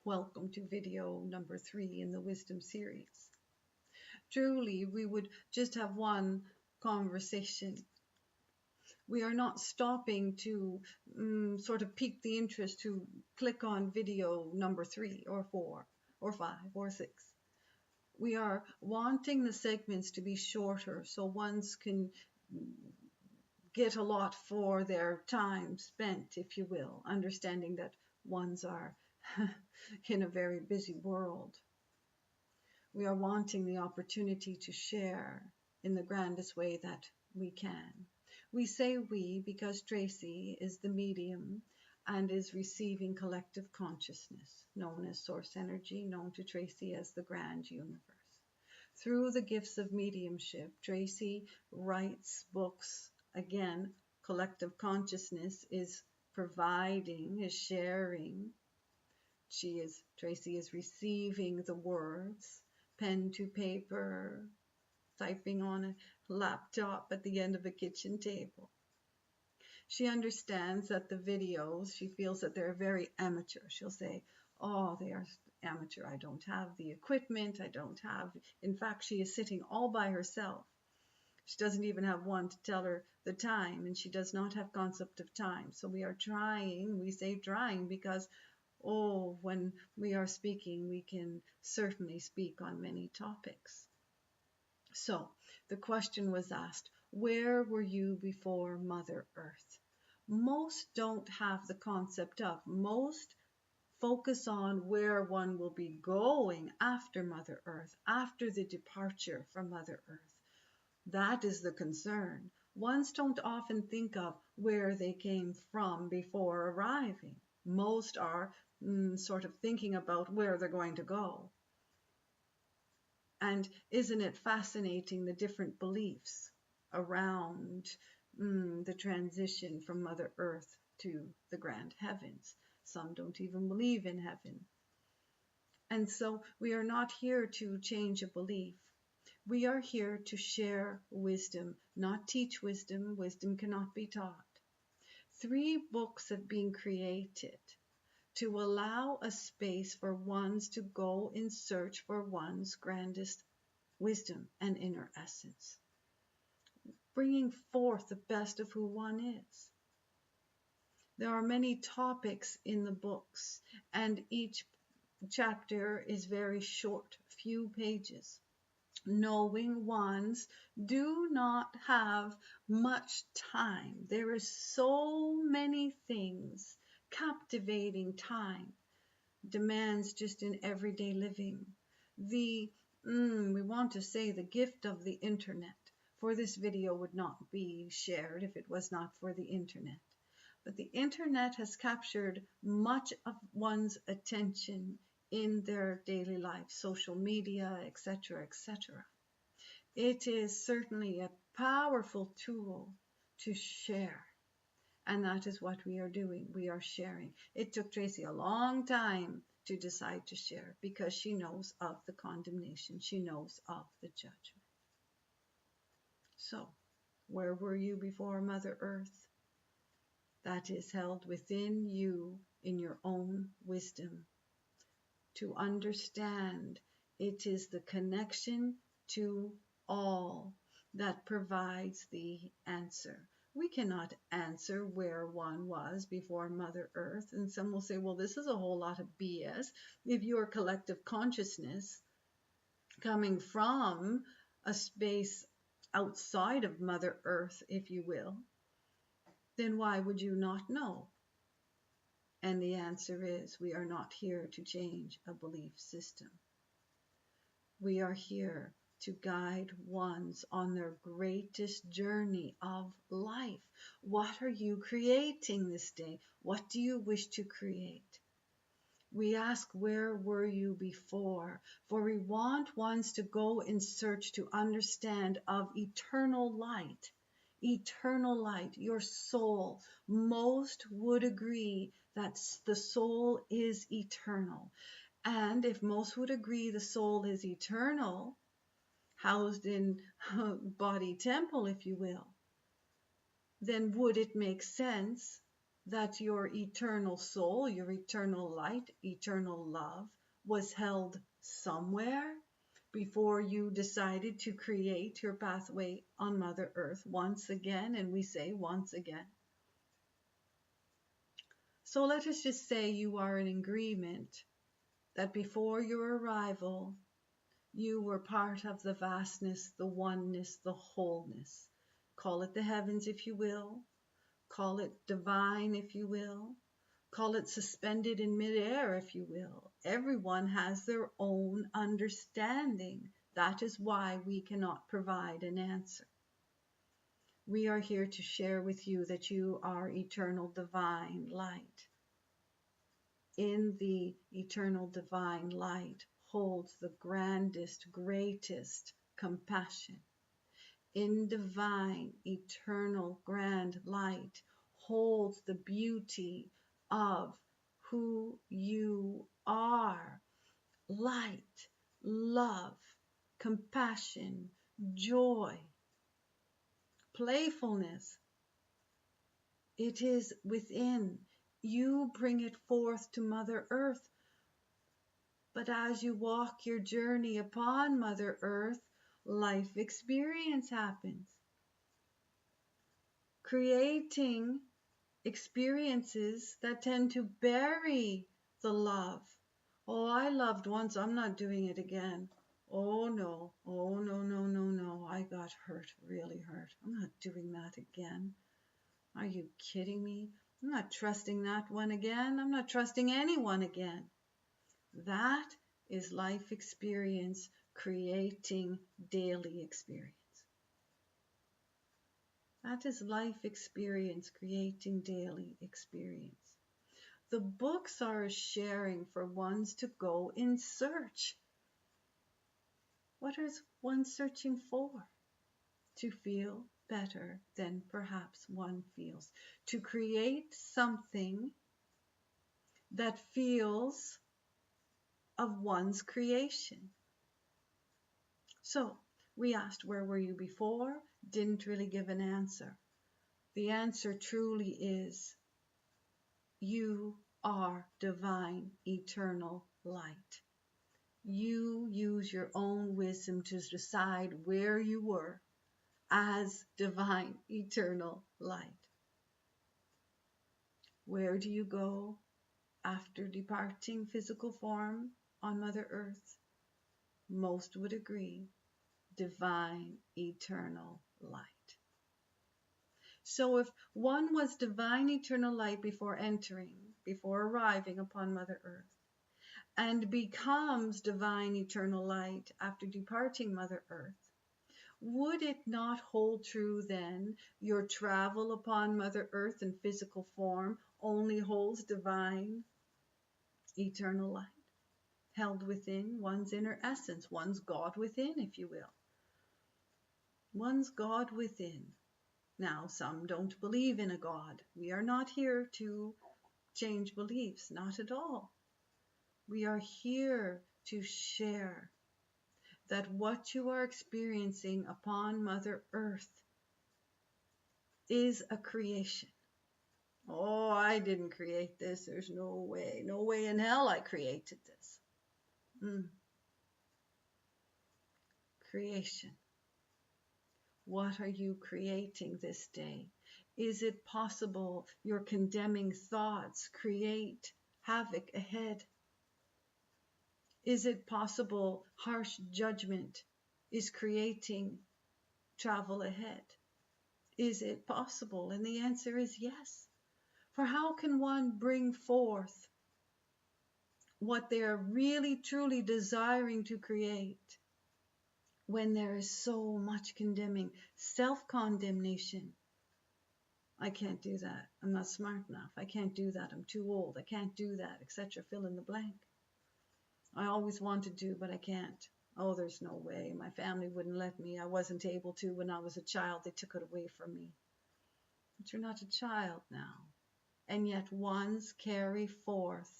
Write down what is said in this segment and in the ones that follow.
Welcome to video number 3 in the Wisdom series. Truly, we would just have one conversation. We are not stopping to sort of pique the interest to click on video number 3 or 4 or 5 or 6. We are wanting the segments to be shorter so ones can get a lot for their time spent, if you will, understanding that ones are in a very busy world. We are wanting the opportunity to share in the grandest way that we can. We say we because Tracy is the medium and is receiving collective consciousness, known as source energy, known to Tracy as the grand universe. Through the gifts of mediumship, Tracy writes books. Again, collective consciousness is providing, is sharing. Tracy is receiving the words, pen to paper, typing on a laptop at the end of a kitchen table. She understands that the videos, she feels that they're very amateur. She'll say, oh, they are amateur. I don't have the equipment. In fact, she is sitting all by herself. She doesn't even have one to tell her the time, and she does not have concept of time. So we are trying, we say trying because when we are speaking, we can certainly speak on many topics. So the question was asked, where were you before Mother Earth? Most don't have the concept of. Most focus on where one will be going after Mother Earth, after the departure from Mother Earth. That is the concern. Ones don't often think of where they came from before arriving. Most are sort of thinking about where they're going to go. And isn't it fascinating, the different beliefs around the transition from Mother Earth to the grand heavens? Some don't even believe in heaven. And so we are not here to change a belief. We are here to share wisdom, not teach wisdom. Wisdom cannot be taught. 3 books have been created to allow a space for ones to go in search for one's grandest wisdom and inner essence, bringing forth the best of who one is. There are many topics in the books, and each chapter is very short, few pages. Knowing ones do not have much time. There is so many things. Captivating time demands just in everyday living. We want to say the gift of the internet, for this video would not be shared if it was not for the internet. But the internet has captured much of one's attention in their daily life, social media, etc., etc. It is certainly a powerful tool to share. And that is what we are doing. We are sharing. It took Tracy a long time to decide to share because she knows of the condemnation. She knows of the judgment. So, where were you before Mother Earth? That is held within you in your own wisdom. To understand, it is the connection to all that provides the answer. We cannot answer where one was before Mother Earth. And some will say, well, this is a whole lot of BS. If your collective consciousness coming from a space outside of Mother Earth, if you will, then why would you not know? And the answer is, we are not here to change a belief system. We are here to guide ones on their greatest journey of life. What are you creating this day? What do you wish to create? We ask, where were you before? For we want ones to go in search to understand of eternal light. Eternal light, your soul. Most would agree that the soul is eternal. And if most would agree the soul is eternal, housed in body temple, if you will, then would it make sense that your eternal soul, your eternal light, eternal love was held somewhere before you decided to create your pathway on Mother Earth once again, and we say once again. So let us just say you are in agreement that before your arrival, you were part of the vastness, the oneness, the wholeness. Call it the heavens if you will. Call it divine if you will. Call it suspended in midair if you will. Everyone has their own understanding. That is why we cannot provide an answer. We are here to share with you that you are eternal divine light. In the eternal divine light holds the grandest, greatest compassion. In divine, eternal, grand light holds the beauty of who you are. Light, love, compassion, joy, playfulness. It is within. You bring it forth to Mother Earth. But as you walk your journey upon Mother Earth, life experience happens. Creating experiences that tend to bury the love. Oh, I loved once, I'm not doing it again. Oh no, no, I got hurt, really hurt. I'm not doing that again. Are you kidding me? I'm not trusting that one again. I'm not trusting anyone again. That is life experience creating daily experience. That is life experience creating daily experience. The books are a sharing for ones to go in search. What is one searching for? To feel better than perhaps one feels. To create something that feels of one's creation. So, we asked, where were you before? Didn't really give an answer. The answer truly is, you are divine, eternal light. You use your own wisdom to decide where you were as divine, eternal light. Where do you go after departing physical form on Mother Earth? Most would agree, divine, eternal light. So if one was divine, eternal light before arriving upon Mother Earth, and becomes divine, eternal light after departing Mother Earth, would it not hold true then your travel upon Mother Earth in physical form only holds divine, eternal light, held within one's inner essence, one's God within, if you will. One's God within. Now, some don't believe in a God. We are not here to change beliefs, not at all. We are here to share that what you are experiencing upon Mother Earth is a creation. Oh, I didn't create this. There's no way in hell I created this. Creation. What are you creating this day? Is it possible your condemning thoughts create havoc ahead? Is it possible harsh judgment is creating travel ahead? Is it possible? And the answer is yes. For how can one bring forth what they are really truly desiring to create when there is so much condemning, self-condemnation? I can't do that. I'm not smart enough. I can't do that. I'm too old. I can't do that, etc. Fill in the blank. I always want to do, but I can't. Oh, there's no way. My family wouldn't let me. I wasn't able to when I was a child. They took it away from me. But you're not a child now. And yet ones carry forth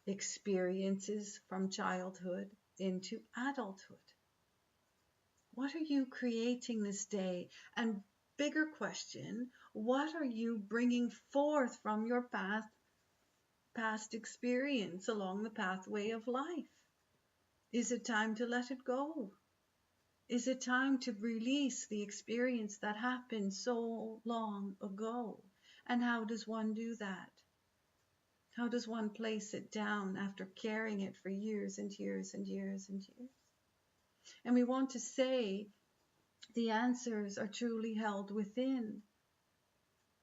experiences from childhood into adulthood. What are you creating this day? And bigger question, What are you bringing forth from your past experience along the pathway of life? Is it time to let it go? Is it time to release the experience that happened so long ago? And how does one do that? How does one place it down after carrying it for years and years and years and years? And we want to say the answers are truly held within.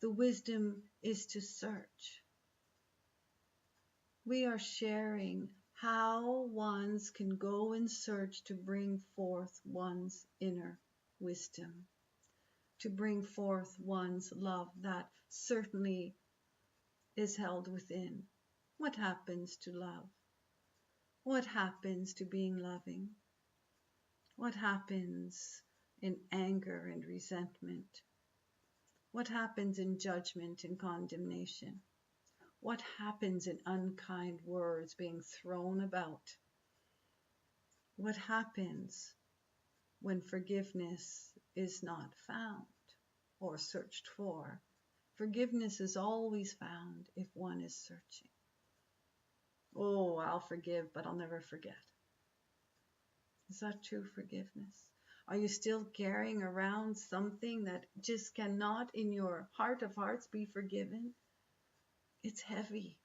The wisdom is to search. We are sharing how ones can go and search to bring forth one's inner wisdom, to bring forth one's love that certainly is held within. What happens to love? What happens to being loving? What happens in anger and resentment? What happens in judgment and condemnation? What happens in unkind words being thrown about? What happens when forgiveness is not found or searched for? Forgiveness is always found if one is searching. Oh, I'll forgive, but I'll never forget. Is that true forgiveness? Are you still carrying around something that just cannot, in your heart of hearts, be forgiven? It's heavy.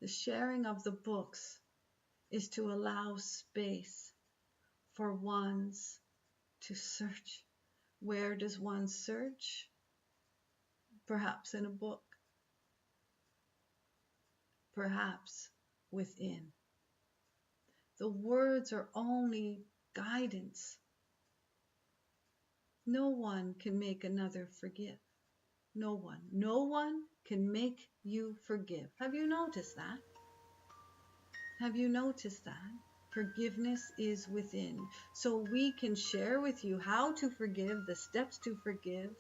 The sharing of the books is to allow space for ones to search. Where does one search? Perhaps in a book. Perhaps within. The words are only guidance. No one can make another forgive. No one. No one can make you forgive. Have you noticed that? Have you noticed that? Forgiveness is within. So we can share with you how to forgive, the steps to forgive.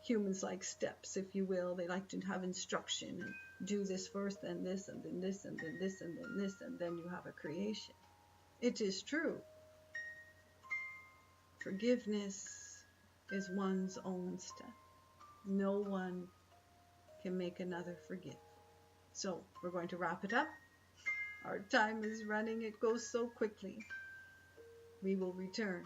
Humans like steps, if you will. They like to have instruction and do this first, then this, and then this, and then this, and then this, and then you have a creation. It is true. Forgiveness is one's own step. No one can make another forgive. So we're going to wrap it up. Our time is running. It goes so quickly. We will return